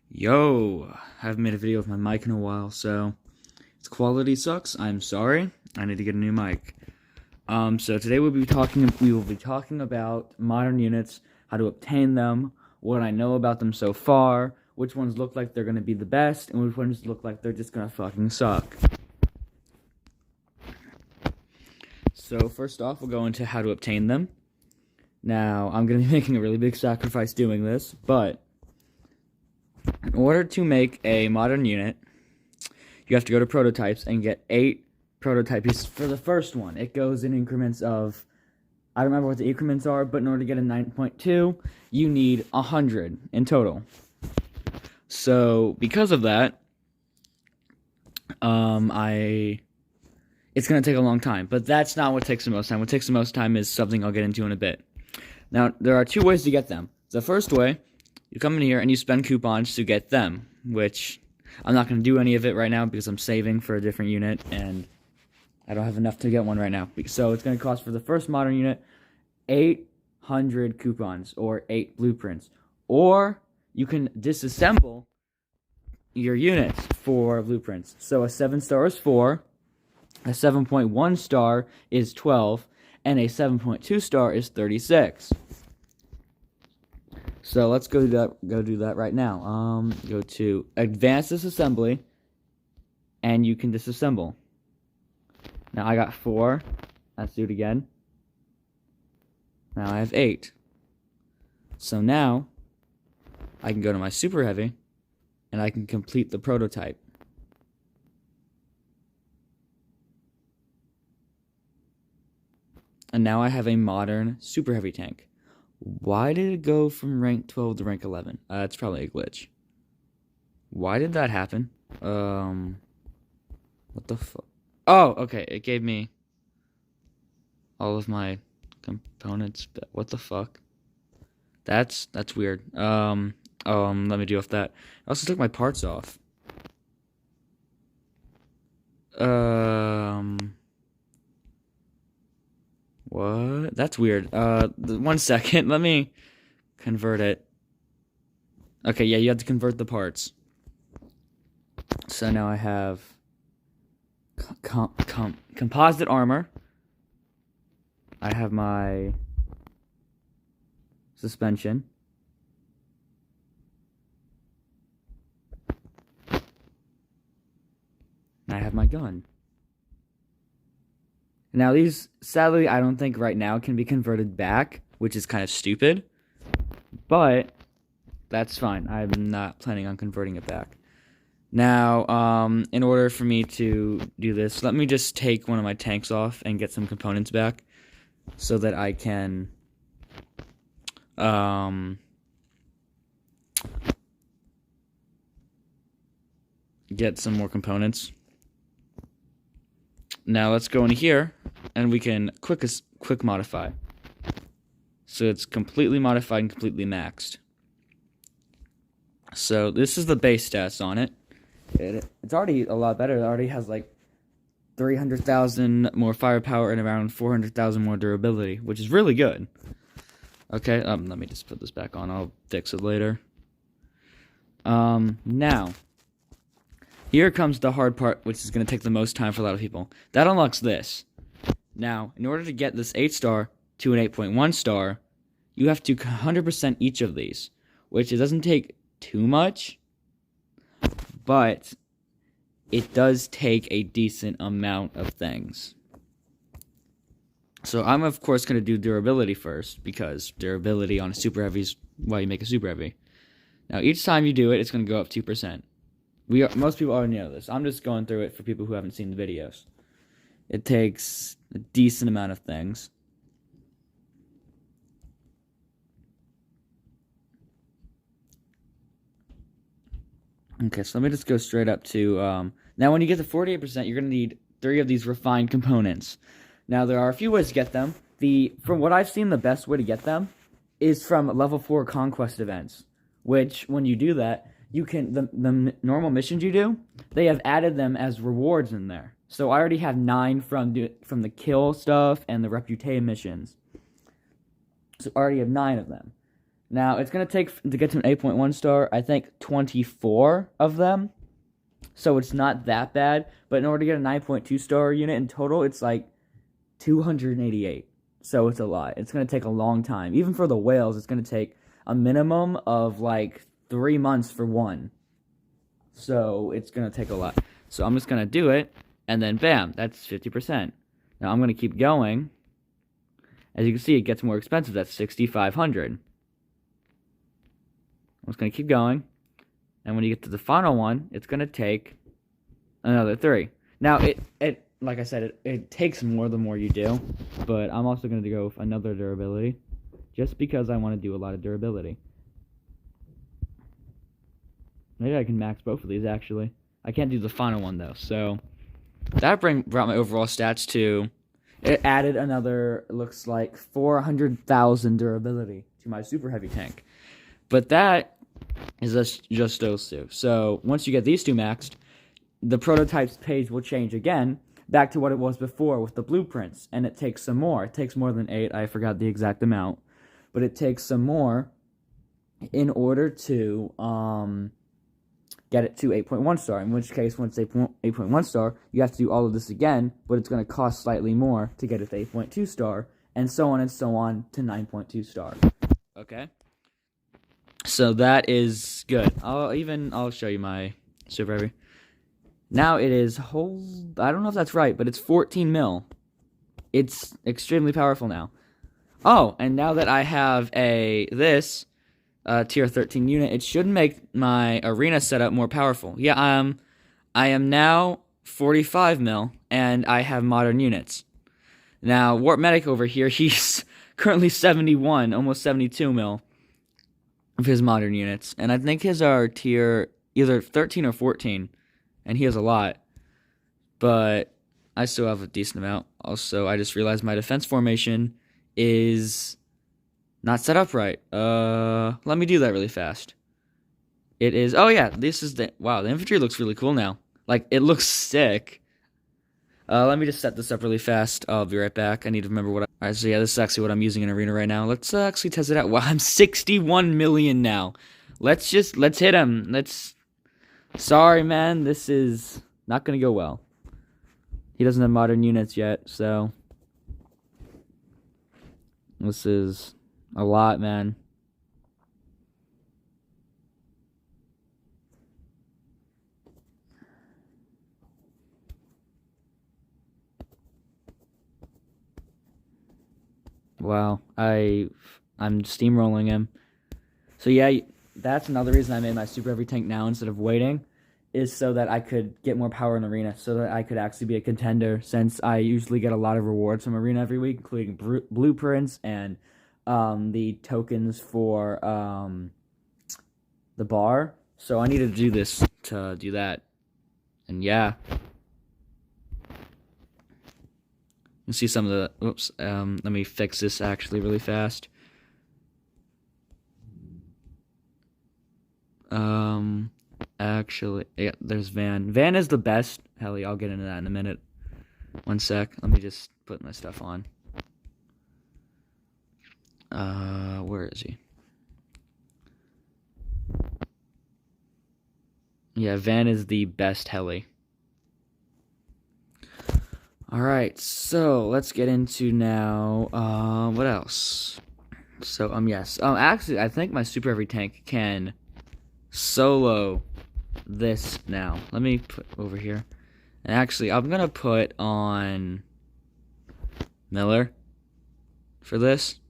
Yo, I haven't made a video with my mic in a while, so its quality sucks. I'm sorry. I need to get a new mic. So today we will be talking about modern units, how to obtain them, what I know about them so far, which ones look like they're gonna be the best, and which ones look like they're just gonna fucking suck. So first off, we'll go into how to obtain them. Now, I'm gonna be making a really big sacrifice doing this, but in order to make a modern unit, you have to go to prototypes and get 8 prototype pieces for the first one. It goes in increments of, I don't remember what the increments are, but in order to get a 9.2, you need 100 in total. So because of that, it's going to take a long time, but that's not what takes the most time. What takes the most time is something I'll get into in a bit. Now, there are 2 ways to get them. The first way, you come in here and you spend coupons to get them, which I'm not going to do any of it right now because I'm saving for a different unit, and I don't have enough to get one right now. So it's going to cost for the first modern unit 800 coupons, or 8 blueprints. Or you can disassemble your units for blueprints. So a 7-star is 4, a 7.1 star is 12, and a 7.2 star is 36. So let's go do that right now. Go to Advanced Disassembly, and you can disassemble. Now I got 4. Let's do it again. Now I have 8. So now I can go to my Super Heavy, and I can complete the prototype. And now I have a modern Super Heavy tank. Why did it go from rank 12 to rank 11? It's probably a glitch. Why did that happen? What the fuck? Oh, okay, it gave me all of my components. What the fuck? That's weird. Let me deal with that. I also took my parts off. What? That's weird. 1 second. Let me convert it. Okay, yeah, you have to convert the parts. So now I have composite armor. I have my suspension. And I have my gun. Now these, sadly, I don't think right now can be converted back, which is kind of stupid, but that's fine. I'm not planning on converting it back. Now, in order for me to do this, let me just take one of my tanks off and get some components back so that I can, get some more components. Now let's go in here, and we can quick modify. So it's completely modified and completely maxed. So this is the base stats on it. It's already a lot better. It already has like 300,000 more firepower and around 400,000 more durability, which is really good. Okay, let me just put this back on. I'll fix it later. Now, here comes the hard part, which is going to take the most time for a lot of people. That unlocks this. Now, in order to get this 8-star to an 8.1 star, you have to 100% each of these, which it doesn't take too much, but it does take a decent amount of things. So I'm, of course, going to do durability first, because durability on a Super Heavy is why you make a Super Heavy. Now, each time you do it, it's going to go up 2%. Most people already know this. I'm just going through it for people who haven't seen the videos. It takes a decent amount of things. Okay, so let me just go straight up to, now when you get to 48%, you're going to need 3 of these refined components. Now, there are a few ways to get them. From what I've seen, the best way to get them is from level 4 conquest events, which, when you do that, you can, the normal missions you do, they have added them as rewards in there. So I already have 9 from the kill stuff and the reputation missions. So I already have 9 of them. Now, it's going to take, to get to an 8.1 star, I think 24 of them. So it's not that bad. But in order to get a 9.2 star unit in total, it's like 288. So it's a lot. It's going to take a long time. Even for the whales, it's going to take a minimum of like 3 months for one. So it's going to take a lot. So I'm just going to do it. And then bam, that's 50%. Now I'm going to keep going. As you can see, it gets more expensive. That's 6,500. I'm just going to keep going. And when you get to the final one, it's going to take another 3. Now, it like I said, it takes more the more you do. But I'm also going to go with another durability. Just because I want to do a lot of durability. Maybe I can max both of these, actually. I can't do the final one, though. So, that brought my overall stats to... It added another, looks like, 400,000 durability to my super heavy tank. But that is just those two. So, once you get these two maxed, the prototypes page will change again back to what it was before with the blueprints. And it takes some more. It takes more than 8. I forgot the exact amount. But it takes some more in order to get it to 8.1 star. In which case, once 8.1 star, you have to do all of this again, but it's going to cost slightly more to get it to 8.2 star, and so on to 9.2 star. Okay? So that is good. I'll show you my super heavy. Now it is I don't know if that's right, but it's 14 mil. It's extremely powerful now. Oh, and now that I have this tier 13 unit, it should make my arena setup more powerful. Yeah, I am now 45 mil, and I have modern units. Now, Warp Medic over here, he's currently 71, almost 72 mil of his modern units. And I think his are tier either 13 or 14, and he has a lot. But I still have a decent amount. Also, I just realized my defense formation is not set up right. Let me do that really fast. It is, oh yeah, this is wow, the infantry looks really cool now. Like, it looks sick. Let me just set this up really fast. I'll be right back. I need to remember alright, so yeah, this is actually what I'm using in Arena right now. Let's actually test it out. Wow, I'm 61 million now. Let's hit him. Sorry, man, this is not gonna go well. He doesn't have modern units yet, so this is a lot, man. Wow, I'm steamrolling him. So yeah, that's another reason I made my super heavy tank now instead of waiting, is so that I could get more power in Arena, so that I could actually be a contender, since I usually get a lot of rewards from Arena every week, including blueprints and the tokens for the bar. So I needed to do this to do that. And yeah. You see some of the, oops, let me fix this actually really fast. Actually, yeah, there's Van. Van is the best heli. I'll get into that in a minute. One sec. Let me just put my stuff on. Where is he? Yeah, Van is the best heli. Alright, so let's get into now, what else? So, yes. Actually, I think my super heavy tank can solo this now. Let me put over here. And actually, I'm gonna put on Miller for this.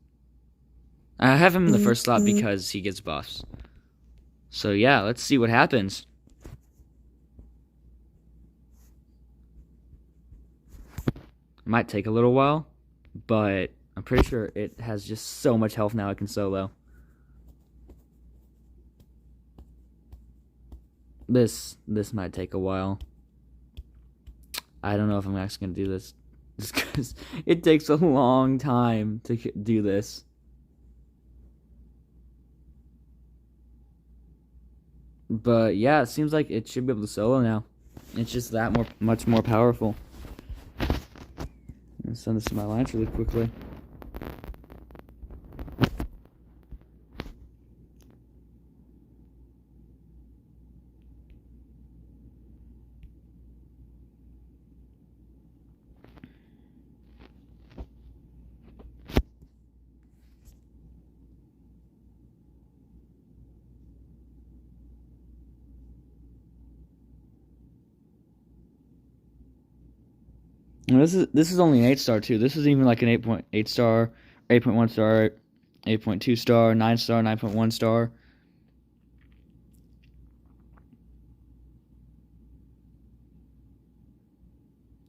I have him in the first slot because he gets buffs. So yeah, let's see what happens. It might take a little while, but I'm pretty sure it has just so much health now it can solo. This might take a while. I don't know if I'm actually going to do this. Just because it takes a long time to do this. But yeah, it seems like it should be able to solo now. It's just that much more powerful. I'm going to send this to my lines really quickly. And this is only an 8-star too. This is even like an 8.8 star, 8.1 star, 8.2 star, 9 star, 9.1 star.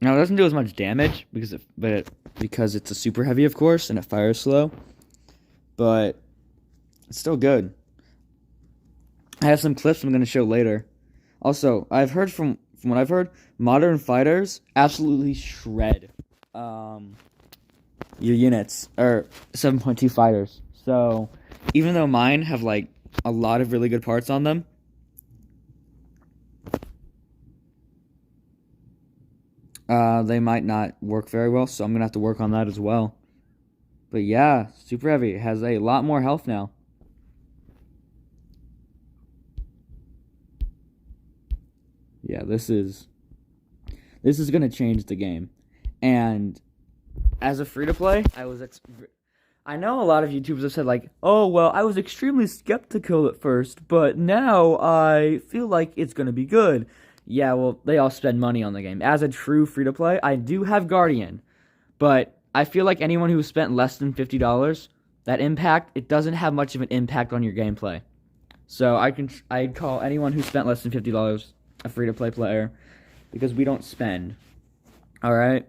Now it doesn't do as much damage because it's a super heavy, of course, and it fires slow. But it's still good. I have some clips I'm going to show later. Also, I've heard from what I've heard, modern fighters absolutely shred your units, or 7.2 fighters. So, even though mine have like a lot of really good parts on them, they might not work very well, so I'm going to have to work on that as well. But yeah, super heavy. It has a lot more health now. Yeah, this is going to change the game. And as a free-to-play, I know a lot of YouTubers have said, like, oh, well, I was extremely skeptical at first, but now I feel like it's going to be good. Yeah, well, they all spend money on the game. As a true free-to-play, I do have Guardian, but I feel like anyone who spent less than $50, it doesn't have much of an impact on your gameplay. So I'd call anyone who spent less than $50 a free-to-play player, because we don't spend. All right.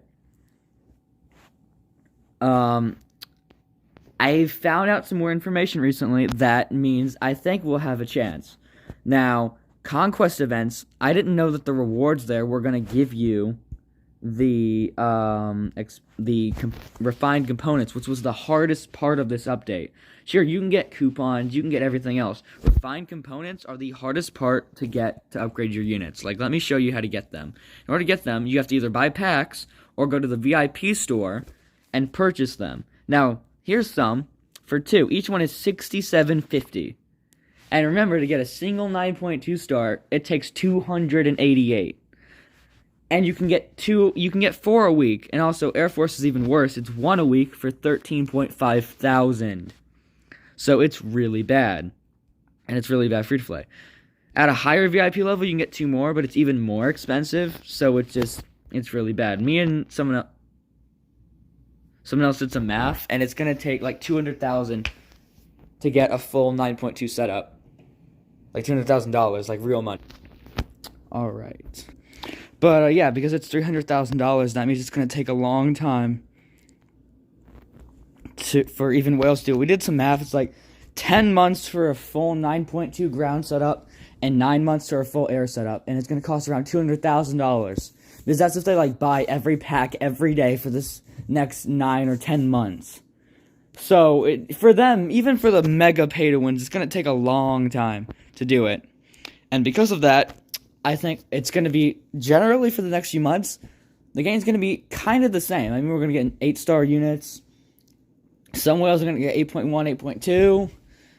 I found out some more information recently that means I think we'll have a chance. Now, conquest events, I didn't know that the rewards there were going to give you the refined components, which was the hardest part of this update. Sure, you can get coupons, you can get everything else. Refined components are the hardest part to get to upgrade your units. Like, let me show you how to get them. In order to get them, you have to either buy packs or go to the VIP store and purchase them. Now, here's some for 2. Each one is $67.50. And remember, to get a single 9.2 star, it takes 288. And you can get 4 a week. And also, Air Force is even worse. It's 1 a week for 13.5 thousand. So it's really bad. And it's really bad free-to-play. At a higher VIP level, you can get 2 more, but it's even more expensive. So it's really bad. Me and someone else did some math, and it's going to take like 200,000 to get a full 9.2 setup. Like $200,000, like real money. All right. But yeah, because it's $300,000, that means it's going to take a long time for even Whale Steel. We did some math. It's like 10 months for a full 9.2 ground setup and 9 months for a full air setup. And it's going to cost around $200,000. Because that's if they like buy every pack every day for this next 9 or 10 months. So for them, even for the mega pay-to-wins, it's going to take a long time to do it. And because of that, I think it's going to be, generally for the next few months, the game's going to be kind of the same. I mean, we're going to get 8-star units. Some whales are going to get 8.1, 8.2.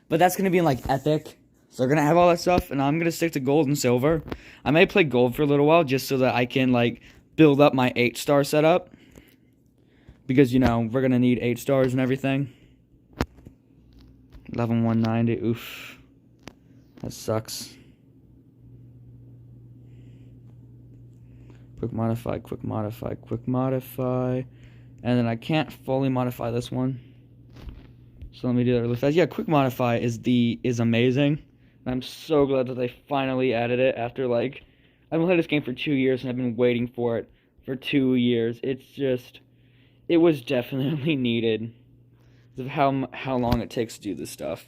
But that's going to be in, like, Epic. So they're going to have all that stuff, and I'm going to stick to gold and silver. I may play gold for a little while just so that I can, like, build up my 8-star setup. Because, you know, we're going to need 8 stars and everything. 11,190. Oof. That sucks. Quick modify, quick modify, quick modify. And then I can't fully modify this one. So let me do that really fast. Yeah, quick modify is amazing. I'm so glad that they finally added it after, like, I've been playing this game for 2 years and I've been waiting for it for 2 years. It was definitely needed of how long it takes to do this stuff.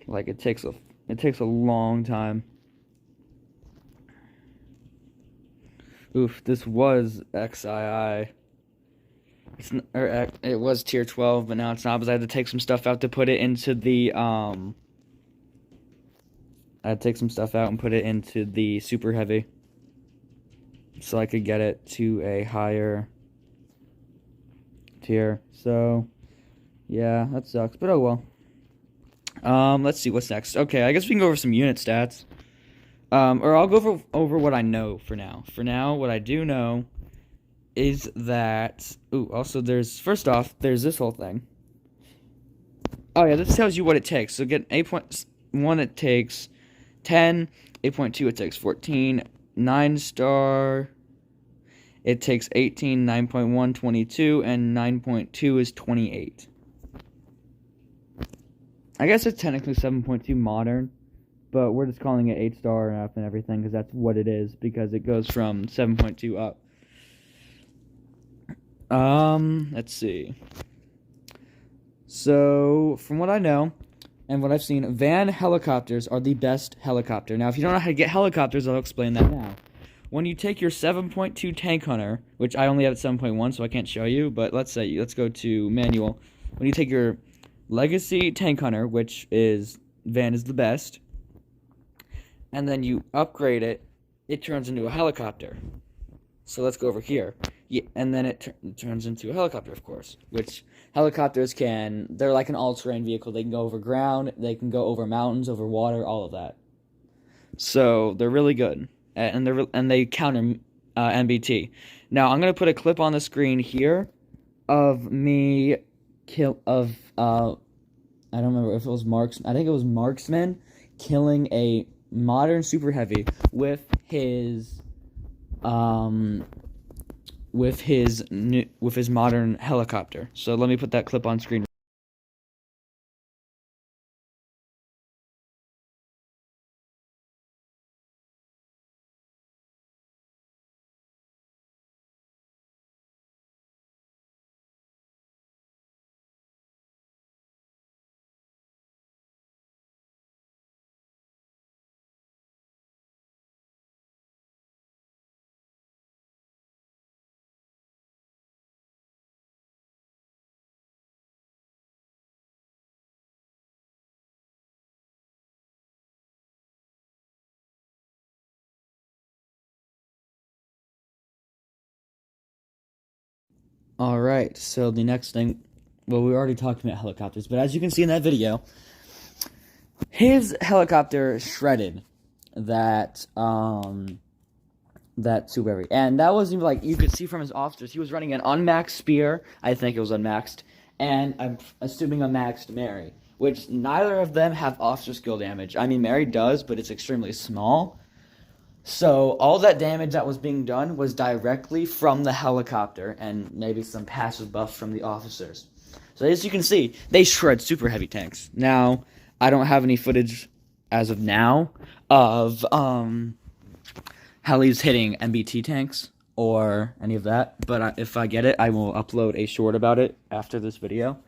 Like, it takes a long time. Oof, this was XII. It was tier 12, but now it's not, because I had to take some stuff out to put it into the I had to take some stuff out and put it into the super heavy, so I could get it to a higher tier. So yeah, that sucks, but oh well. Let's see what's next. Okay, I guess we can go over some unit stats. Or I'll go over what I know for now. For now, what I do know is that... Ooh, also first off, there's this whole thing. Oh yeah, this tells you what it takes. So get 8.1, it takes 10. 8.2, it takes 14. 9-star, it takes 18. 9.1, 22. And 9.2 is 28. I guess it's technically 7.2 modern, but we're just calling it 8-star and everything because that's what it is, because it goes from 7.2 up. Let's see. So, from what I know, and what I've seen, van helicopters are the best helicopter. Now, if you don't know how to get helicopters, I'll explain that now. When you take your 7.2 Tank Hunter, which I only have at 7.1, so I can't show you, but let's go to manual. When you take your Legacy Tank Hunter, which is, van is the best, and then you upgrade it, it turns into a helicopter. So let's go over here. Yeah, and then it turns into a helicopter, of course, which helicopters they're like an all-terrain vehicle. They can go over ground, they can go over mountains, over water, all of that. So they're really good, and they counter MBT. Now I'm gonna put a clip on the screen here of me I don't remember if it was I think it was Marksman killing a modern super heavy with his modern helicopter. So let me put that clip on screen. Alright, so the next thing, well, we already talked about helicopters, but as you can see in that video, his helicopter shredded that super heavy. And that wasn't even, like, you could see from his officers, he was running an unmaxed spear, I think it was unmaxed, and I'm assuming a maxed Mary, which neither of them have officer skill damage. I mean, Mary does, but it's extremely small. So all that damage that was being done was directly from the helicopter and maybe some passive buffs from the officers. So as you can see, they shred super heavy tanks. Now, I don't have any footage as of now of helis hitting MBT tanks or any of that, but if I get it, I will upload a short about it after this video.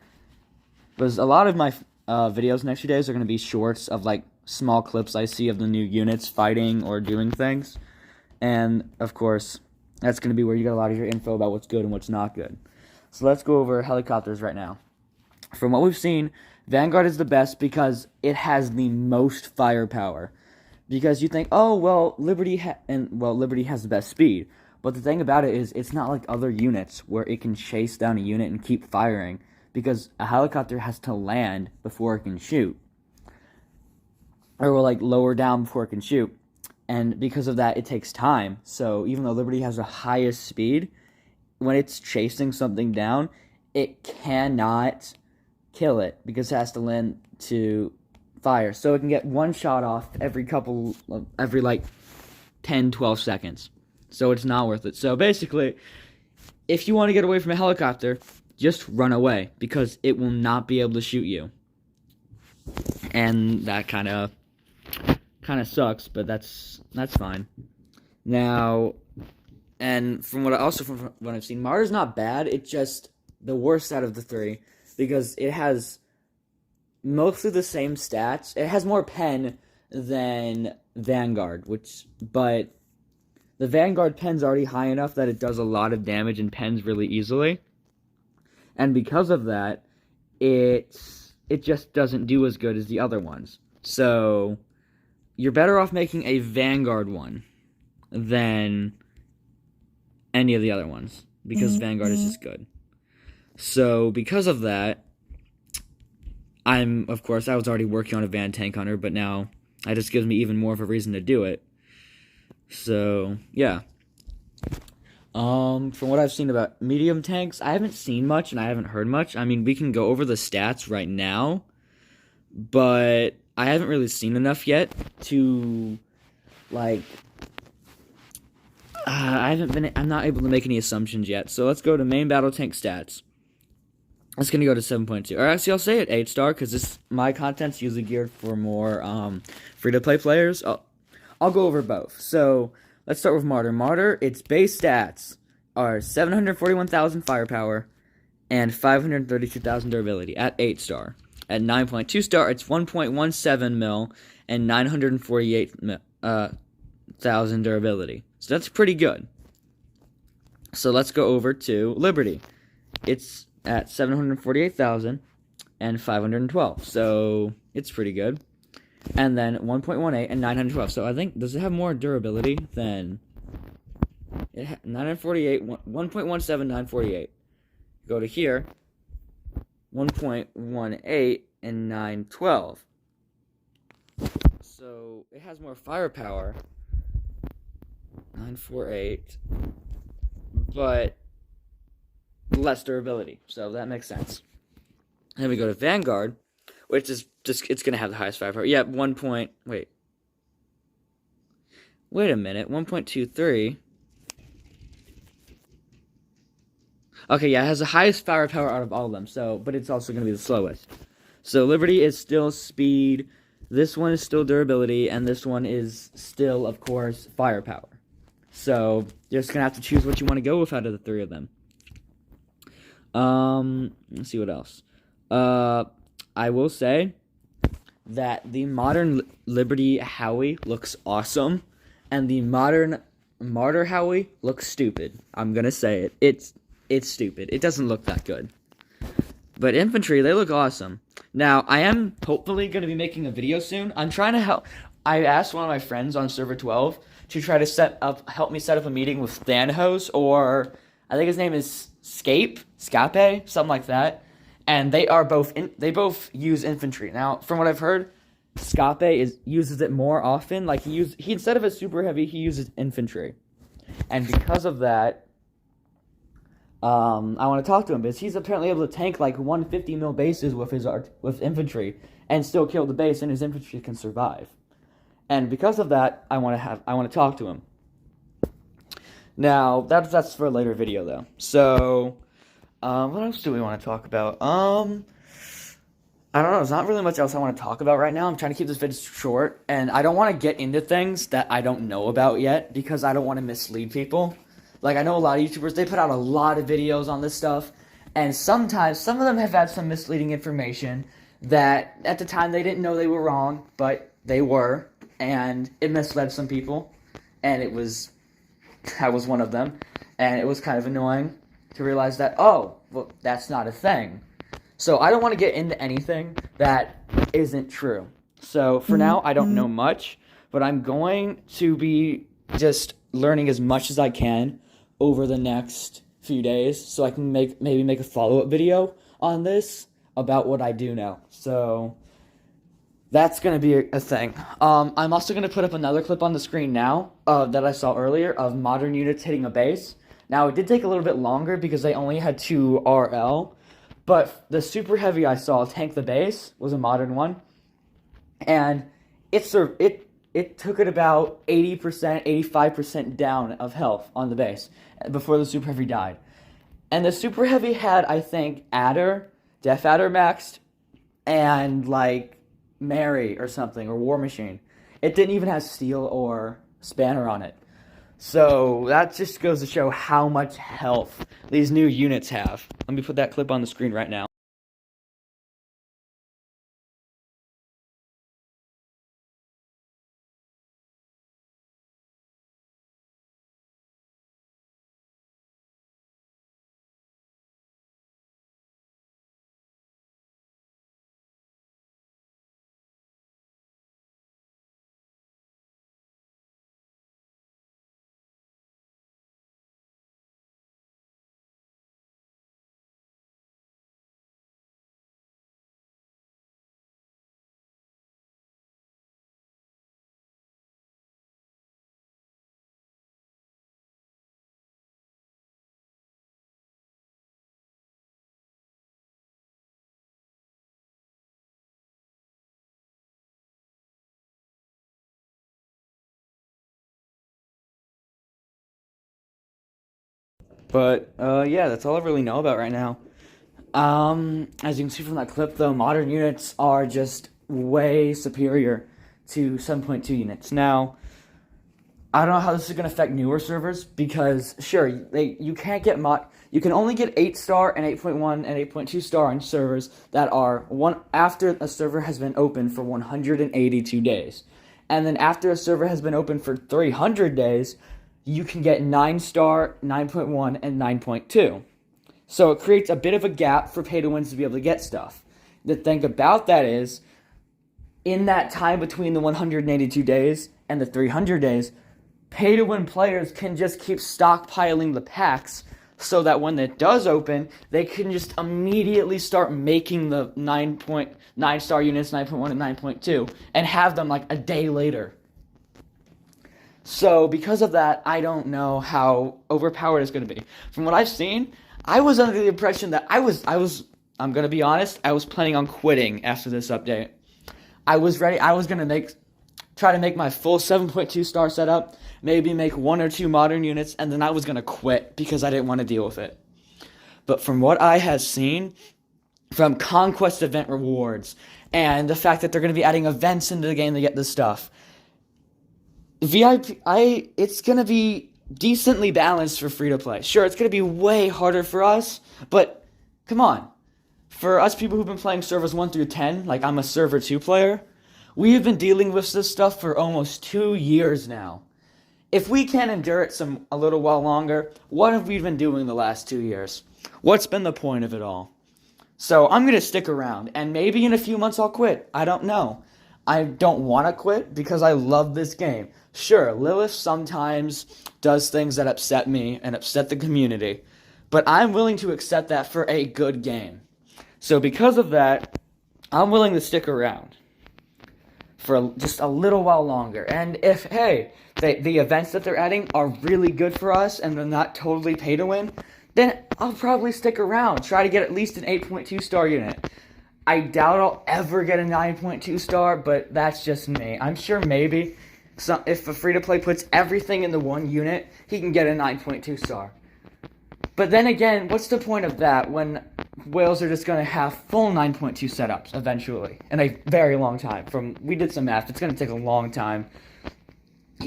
Because a lot of my videos next few days are going to be shorts of, like, small clips I see of the new units fighting or doing things. And, of course, that's going to be where you get a lot of your info about what's good and what's not good. So let's go over helicopters right now. From what we've seen, Vanguard is the best because it has the most firepower. Because you think, oh, well, Liberty has the best speed. But the thing about it is, it's not like other units where it can chase down a unit and keep firing. Because a helicopter has to land before it can shoot. Or will, like, lower down before it can shoot. And because of that, it takes time. So even though Liberty has the highest speed, when it's chasing something down, it cannot kill it because it has to land to fire. So it can get one shot off every like 10, 12 seconds. So it's not worth it. So basically, if you want to get away from a helicopter, just run away because it will not be able to shoot you. And that kind of sucks, but that's fine. Now, and from what I've seen, Martyr's not bad. It's just the worst out of the three because it has mostly the same stats. It has more pen than Vanguard, but the Vanguard pen's already high enough that it does a lot of damage and pens really easily. And because of that, it just doesn't do as good as the other ones. So you're better off making a Vanguard one than any of the other ones because Vanguard is just good. So because of that, I was already working on a Van Tank Hunter, but now that just gives me even more of a reason to do it. So yeah. From what I've seen about medium tanks, I haven't seen much and I haven't heard much. I mean, we can go over the stats right now, but I haven't really seen enough yet to, like, I'm not able to make any assumptions yet. So let's go to main battle tank stats. It's going to go to 7.2. Or actually, I'll say it 8-star, because my content's usually geared for more free-to-play players. I'll go over both. So let's start with Martyr. Martyr, its base stats are 741,000 firepower and 532,000 durability at 8-star. At 9.2-star, it's 1.17 mil and 948,000 durability. So that's pretty good. So let's go over to Liberty. It's at 748,000 and 512. So it's pretty good. And then 1.18 and 912. So I think, does it have more durability than 948, 1.17, 948. Go to here, 1.18 and 912. So it has more firepower, 948, but less durability. So that makes sense. Then we go to Vanguard, which is just, it's going to have the highest firepower. Yeah, wait a minute, 1.23. Okay, yeah, it has the highest firepower out of all of them, so, but it's also going to be the slowest. So Liberty is still speed, this one is still durability, and this one is still, of course, firepower. So you're just going to have to choose what you want to go with out of the three of them. Let's see what else. I will say that the modern Liberty Howie looks awesome, and the modern Martyr Howie looks stupid. I'm gonna say it. It's stupid. It doesn't look that good. But infantry, they look awesome. Now, I am hopefully going to be making a video soon. I'm trying to help. I asked one of my friends on server 12 to try to help me set up a meeting with Thanos, or I think his name is Scape, something like that. And they both use infantry. Now, from what I've heard, Scape uses it more often. Like he instead of a super heavy, he uses infantry. And because of that, I want to talk to him because he's apparently able to tank like 150 mil bases with infantry and still kill the base, and his infantry can survive. And because of that, I want to talk to him. Now that's for a later video though. So, what else do we want to talk about? I don't know. There's not really much else I want to talk about right now. I'm trying to keep this video short, and I don't want to get into things that I don't know about yet because I don't want to mislead people. Like, I know a lot of YouTubers, they put out a lot of videos on this stuff, and sometimes, some of them have had some misleading information that, at the time, they didn't know they were wrong, but they were, and it misled some people, and I was one of them, and it was kind of annoying to realize that, oh, well, that's not a thing. So, I don't want to get into anything that isn't true. So, for now, I don't know much, but I'm going to be just learning as much as I can over the next few days, so I can maybe make a follow-up video on this about what I do know. So that's going to be a thing. I'm also going to put up another clip on the screen now that I saw earlier of modern units hitting a base. Now, it did take a little bit longer because they only had 2 RL, but the super heavy I saw tank the base was a modern one, and it took it about 80%, 85% down of health on the base before the Super Heavy died. And the Super Heavy had, I think, Death Adder maxed, and, like, Mary or something, or War Machine. It didn't even have Steel or Spanner on it. So that just goes to show how much health these new units have. Let me put that clip on the screen right now. But yeah, that's all I really know about right now. As you can see from that clip, though, modern units are just way superior to 7.2 units. Now, I don't know how this is going to affect newer servers because, sure, you can't get you can only get 8-star and 8.1 and 8.2 star on servers that are after a server has been open for 182 days. And then after a server has been open for 300 days, you can get 9-star, 9.1, and 9.2. So it creates a bit of a gap for pay-to-wins to be able to get stuff. The thing about that is, in that time between the 182 days and the 300 days, pay-to-win players can just keep stockpiling the packs so that when it does open, they can just immediately start making the 9.9-star units, 9.1 and 9.2, and have them like a day later. So because of that, I don't know how overpowered it's going to be. From what I've seen, I was under the impression that I'm going to be honest, I was planning on quitting after this update. I was going to try to make my full 7.2 star setup, maybe make 1 or 2 modern units, and then I was going to quit because I didn't want to deal with it. But from what I have seen, from conquest event rewards, and the fact that they're going to be adding events into the game to get this stuff, it's going to be decently balanced for free-to-play. Sure, it's going to be way harder for us, but come on. For us people who've been playing servers 1 through 10, like I'm a server 2 player, we have been dealing with this stuff for almost 2 years now. If we can't endure it a little while longer, what have we been doing the last 2 years? What's been the point of it all? So I'm going to stick around, and maybe in a few months I'll quit. I don't know. I don't want to quit because I love this game. Sure, Lilith sometimes does things that upset me and upset the community, but I'm willing to accept that for a good game. So because of that, I'm willing to stick around for just a little while longer. And if, hey, the events that they're adding are really good for us and they're not totally pay to win, then I'll probably stick around, try to get at least an 8.2 star unit. I doubt I'll ever get a 9.2 star, but that's just me. I'm sure maybe if a free-to-play puts everything in the one unit, he can get a 9.2 star. But then again, what's the point of that when whales are just going to have full 9.2 setups eventually in a very long time? We did some math, it's going to take a long time,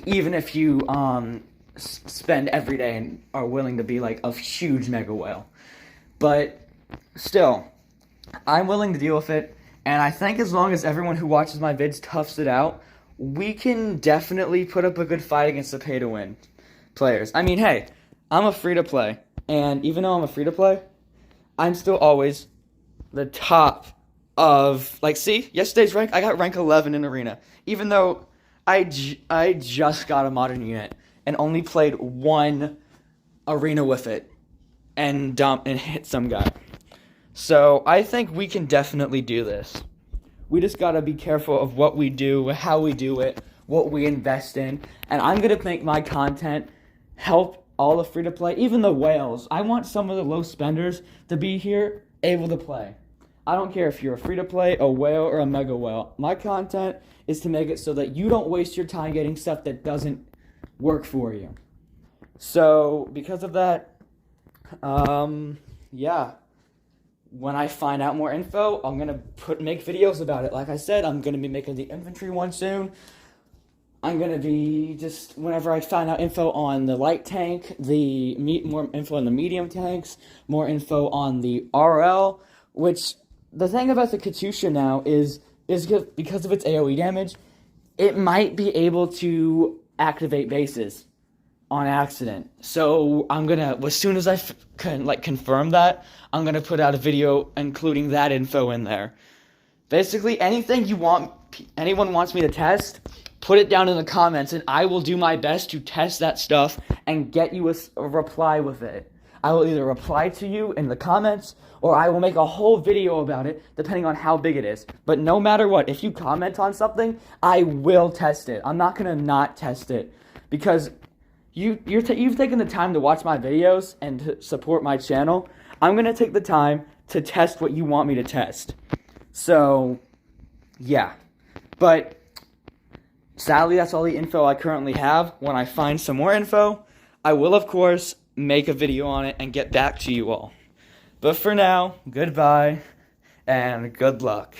even if you spend every day and are willing to be like a huge mega whale. But still, I'm willing to deal with it, and I think as long as everyone who watches my vids toughs it out, we can definitely put up a good fight against the pay-to-win players. I mean, hey, I'm a free-to-play, and even though I'm a free-to-play, I'm still always the top of, like, see, yesterday's rank, I got rank 11 in Arena, even though I just got a modern unit and only played 1 Arena with it and hit some guy. So I think we can definitely do this. We just gotta be careful of what we do, how we do it, what we invest in, and I'm gonna make my content help all the free-to-play, even the whales. I want some of the low spenders to be here, able to play. I don't care if you're a free-to-play, a whale, or a mega whale. My content is to make it so that you don't waste your time getting stuff that doesn't work for you. So, because of that, yeah. When I find out more info, I'm going to make videos about it. Like I said, I'm going to be making the infantry one soon. I'm going to be whenever I find out info on the light tank, more info on the medium tanks, more info on the RL, which the thing about the Katyusha now is because of its AoE damage, it might be able to activate bases on accident. So I'm gonna, as soon as I confirm that, I'm gonna put out a video including that info in there. Basically, anything anyone wants me to test, put it down in the comments, and I will do my best to test that stuff and get you a reply with it. I will either reply to you in the comments, or I will make a whole video about it, depending on how big it is. But no matter what, if you comment on something, I will test it. I'm not gonna not test it, because you've taken the time to watch my videos and to support my channel. I'm going to take the time to test what you want me to test. So, yeah. But, sadly, that's all the info I currently have. When I find some more info, I will, of course, make a video on it and get back to you all. But for now, goodbye and good luck.